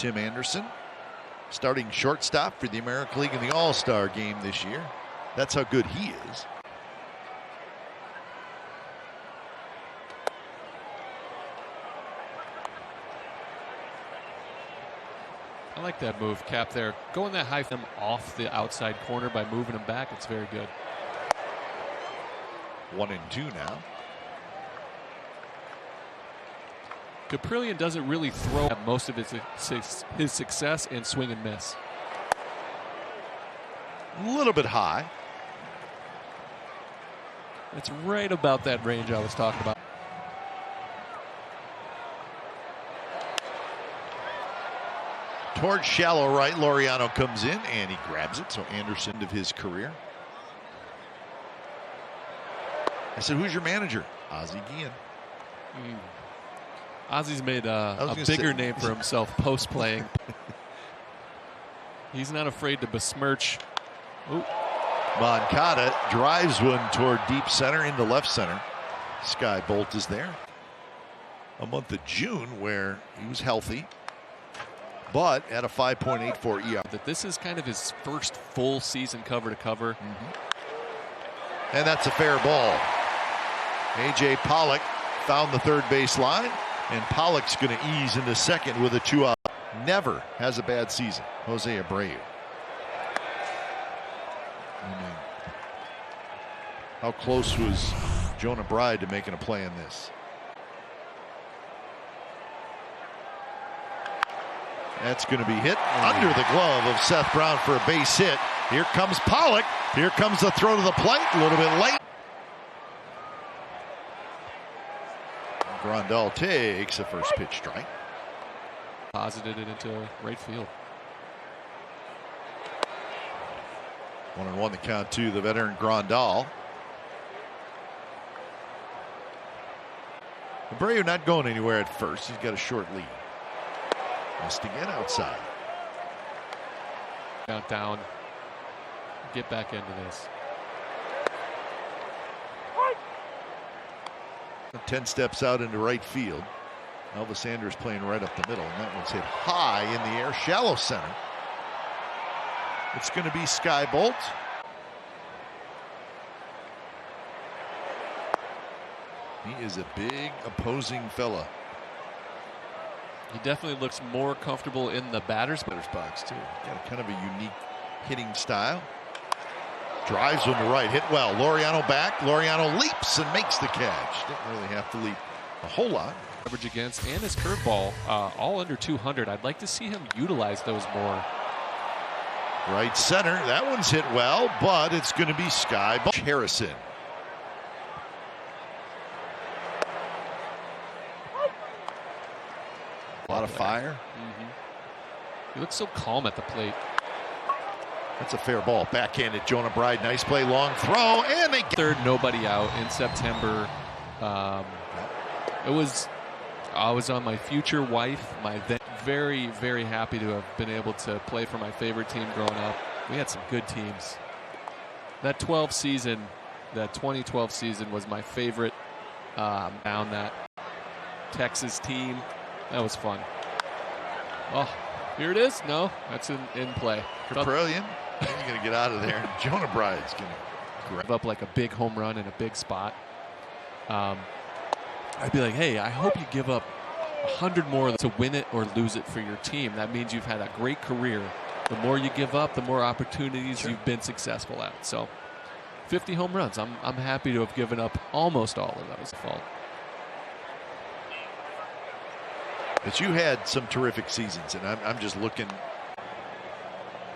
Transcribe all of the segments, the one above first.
Tim Anderson, starting shortstop for the American League in the All-Star game this year. That's how good he is. I like that move, Cap, there. Going that high from off the outside corner by moving him back, it's very good. 1-2 now. Kaprielian doesn't really throw most of his success in swing and miss. A little bit high. It's right about that range I was talking about. Towards shallow right, Laureano comes in and he grabs it. So Anderson of his career. I said, who's your manager? Ozzie Guillen. Ozzie's made a bigger name for himself post-playing. He's not afraid to besmirch. Ooh. Moncada drives one toward deep center into left center. Sky Bolt is there. A month of June where he was healthy, but at a 5.84 ER. That this is kind of his first full season cover to cover. And that's a fair ball. A.J. Pollock found the third base line, and Pollock's going to ease into second with a 2-out. Never has a bad season. Jose Abreu. How close was Jonah Bride to making a play in this? That's going to be hit under the glove of Seth Brown for a base hit. Here comes Pollock. Here comes the throw to the plate. A little bit late. Grandal takes a first pitch strike. Posited it into right field. 1-1 the count to the veteran Grandal. Abreu not going anywhere at first. He's got a short lead. Missed again outside. Down. Get back into this. 10 steps out into right field. Elvis Sanders playing right up the middle, and that one's hit high in the air, shallow center. It's going to be Sky Bolt. He is a big opposing fella. He definitely looks more comfortable in the batter's box too. Got a kind of a unique hitting style. Drives one to right, hit well. Laureano back. Laureano leaps and makes the catch. Didn't really have to leap a whole lot. Average against and his curveball, all under 200. I'd like to see him utilize those more. Right center. That one's hit well, but it's going to be Sky Bolt. Harrison. A lot of fire. He looks so calm at the plate. That's a fair ball. Backhanded Jonah Bride. Nice play. Long throw. And they get third nobody out in September. I was on my future wife. Very, very happy to have been able to play for my favorite team growing up. We had some good teams. That 2012 season was my favorite. Down that Texas team. That was fun. Oh, here it is. No, that's in play. Kaprielian. He's going to get out of there. Jonah Bride's going to grab up like a big home run in a big spot. I'd be like, hey, I hope you give up 100 more to win it or lose it for your team. That means you've had a great career. The more you give up, the more opportunities you've been successful at. So 50 home runs. I'm happy to have given up almost all of those. But you had some terrific seasons, and I'm just looking.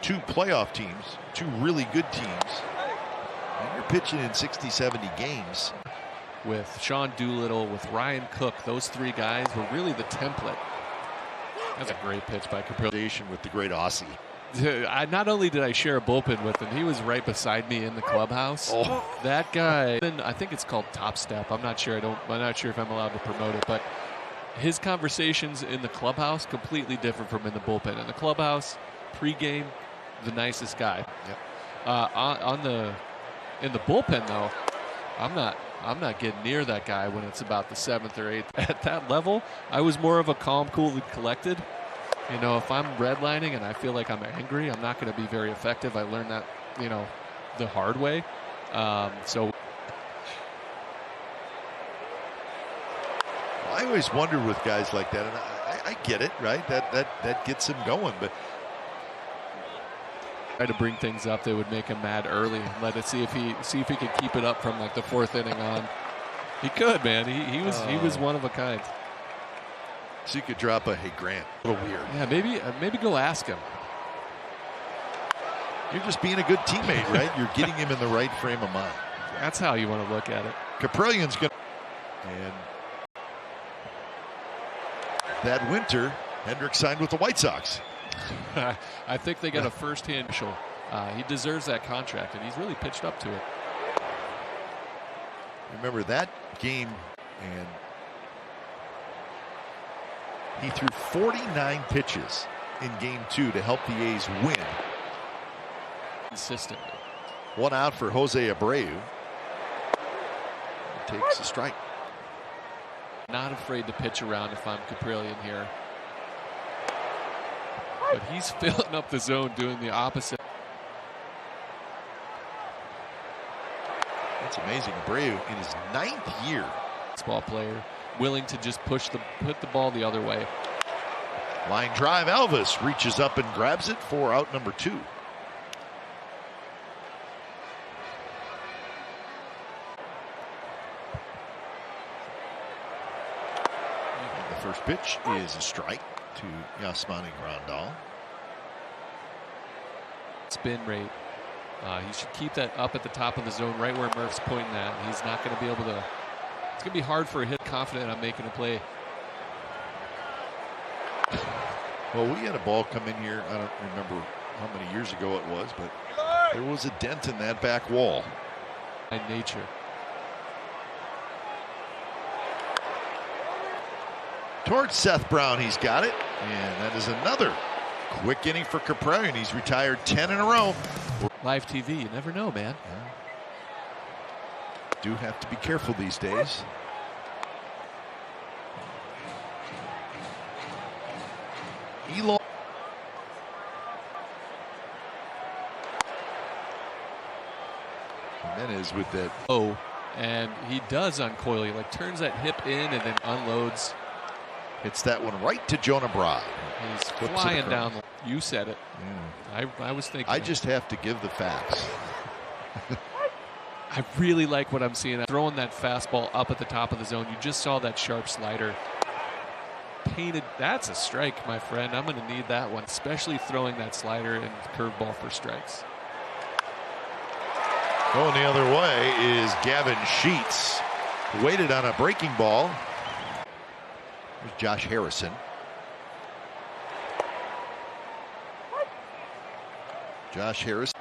2 playoff teams, 2 really good teams. And you're pitching in 60, 70 games. With Sean Doolittle, with Ryan Cook, those 3 guys were really the template. That's a great pitch by Kaprielian with the great Aussie. Not only did I share a bullpen with him, he was right beside me in the clubhouse. Oh. That guy, I think it's called Top Step. I'm not sure. I'm not sure if I'm allowed to promote it, but his conversations in the clubhouse completely different from in the bullpen. In the clubhouse, pregame, the nicest guy. Yep. In the bullpen though, I'm not getting near that guy when it's about the 7th or 8th. At that level, I was more of a calm, cool, and collected. You know, if I'm redlining and I feel like I'm angry, I'm not going to be very effective. I learned that, you know, the hard way. So I always wondered with guys like that, and I get it, right? That gets him going, but try to bring things up that would make him mad early. Let it see if he could keep it up from like the 4th inning on. He could, man. He was one of a kind. So you could drop a, hey, Grant, a little weird. Yeah, maybe go ask him. You're just being a good teammate, right? You're getting him in the right frame of mind. That's how you want to look at it. Kaprielian's going to, and that winter, Hendricks signed with the White Sox. I think they got a first-hand show. He deserves that contract, and he's really pitched up to it. Remember that game, and he threw 49 pitches in game 2 to help the A's win. Consistently. 1 out for Jose Abreu. He takes a strike. Not afraid to pitch around if I'm Kaprielian here. But he's filling up the zone doing the opposite. That's amazing. Abreu in his 9th year. Baseball player willing to just put the ball the other way. Line drive. Elvis reaches up and grabs it for out number 2. The first pitch is a strike to Yasmani Grandal. Spin rate. He should keep that up at the top of the zone, right where Murph's pointing at. He's not going to be able to. It's going to be hard for a hit. Confident I'm making a play. Well, we had a ball come in here. I don't remember how many years ago it was, but there was a dent in that back wall. By nature. Towards Seth Brown, he's got it, and that is another quick inning for Kaprieian. He's retired 10 in a row. Live TV, you never know, man. Yeah. Do have to be careful these days. Eloy. Jimenez with that. Oh, and he does uncoil. He like turns that hip in and then unloads. Hits that one right to Jonah Bride. He's flying down. You said it. Yeah. I was thinking. I just have to give the facts. I really like what I'm seeing. Throwing that fastball up at the top of the zone. You just saw that sharp slider. Painted. That's a strike, my friend. I'm going to need that one, especially throwing that slider and curveball for strikes. Going the other way is Gavin Sheets. Waited on a breaking ball. There's Josh Harrison. Josh Harrison.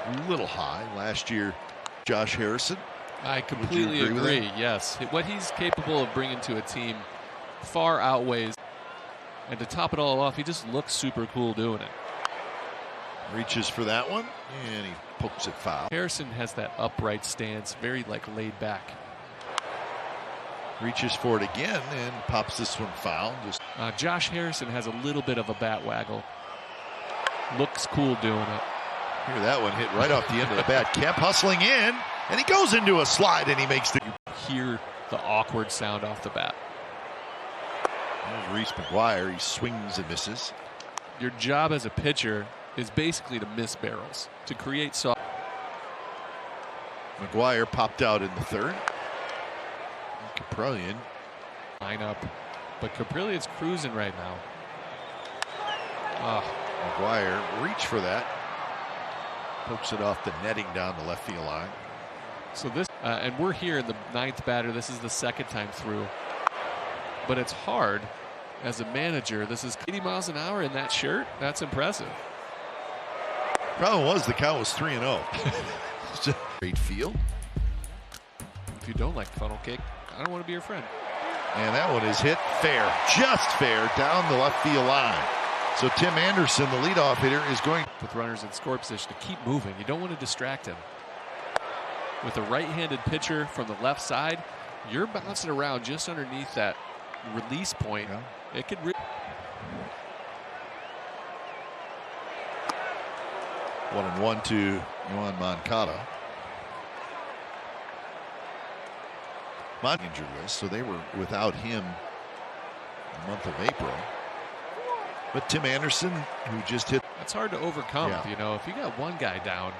A little high last year. Josh Harrison. I completely agree. Yes, what he's capable of bringing to a team far outweighs. And to top it all off, he just looks super cool doing it. Reaches for that one, and he pokes it foul. Harrison has that upright stance, very like laid back. Reaches for it again and pops this one foul. Just Josh Harrison has a little bit of a bat waggle. Looks cool doing it. Hear that one hit right off the end of the bat. Kemp hustling in, and he goes into a slide, and he makes the. You hear the awkward sound off the bat. There's Reese McGuire. He swings and misses. Your job as a pitcher is basically to miss barrels, to create soft. McGuire popped out in the 3rd. Kaprielian. Lineup, but Kaprielian's cruising right now. McGuire reach for that. Pokes it off the netting down the left field line. So this, and we're here in the 9th batter. This is the 2nd time through. But it's hard as a manager. This is 80 miles an hour in that shirt. That's impressive. Problem was the count was 3-0. Great field. If you don't like funnel cake, I don't want to be your friend. And that one is hit fair, just fair, down the left field line. So Tim Anderson, the leadoff hitter, is going with runners in score position to keep moving. You don't want to distract him. With a right-handed pitcher from the left side, you're bouncing around just underneath that release point, it could. 1-1 to Yoan Moncada. Injured list, so they were without him the month of April. But Tim Anderson, who just hit. That's hard to overcome, you know, if you got one guy down.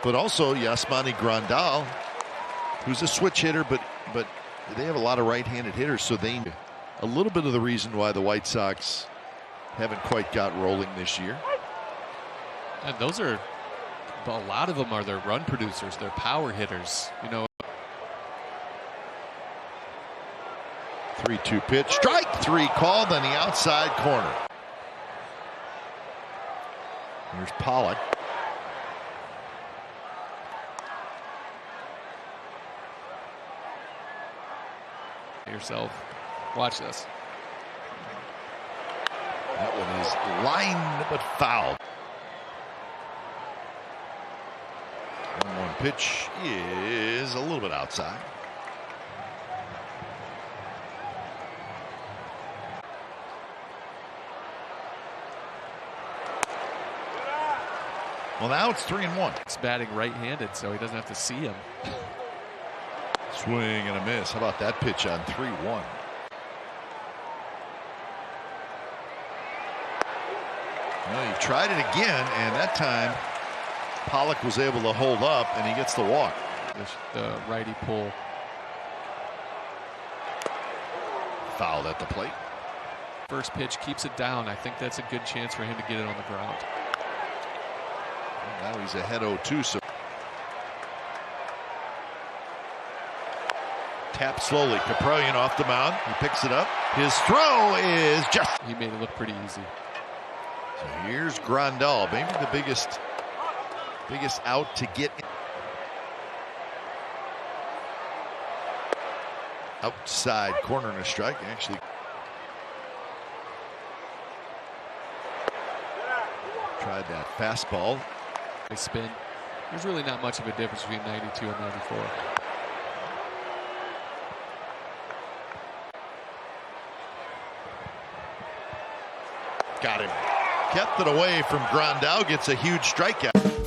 But also Yasmani Grandal, who's a switch hitter, but they have a lot of right-handed hitters, so they a little bit of the reason why the White Sox haven't quite got rolling this year. And those are a lot of them are their run producers, their power hitters, you know. 3-2 pitch, strike three called on the outside corner. Here's Pollock. Yourself, watch this. That one is lined but fouled. 1-1 pitch is a little bit outside. Well, now it's 3-1. It's batting right-handed, so he doesn't have to see him. Swing and a miss. How about that pitch on 3-1? Well, he tried it again, and that time Pollock was able to hold up, and he gets the walk. The righty pull. Fouled at the plate. First pitch keeps it down. I think that's a good chance for him to get it on the ground. Now he's ahead 0-2. So tap slowly. Kaprielian off the mound. He picks it up. His throw is just. He made it look pretty easy. So here's Grandal, maybe the biggest out to get in. Outside corner and a strike. Actually, tried that fastball. They spin. There's really not much of a difference between 92 and 94. Got him. Kept it away from Grandal. Gets a huge strikeout.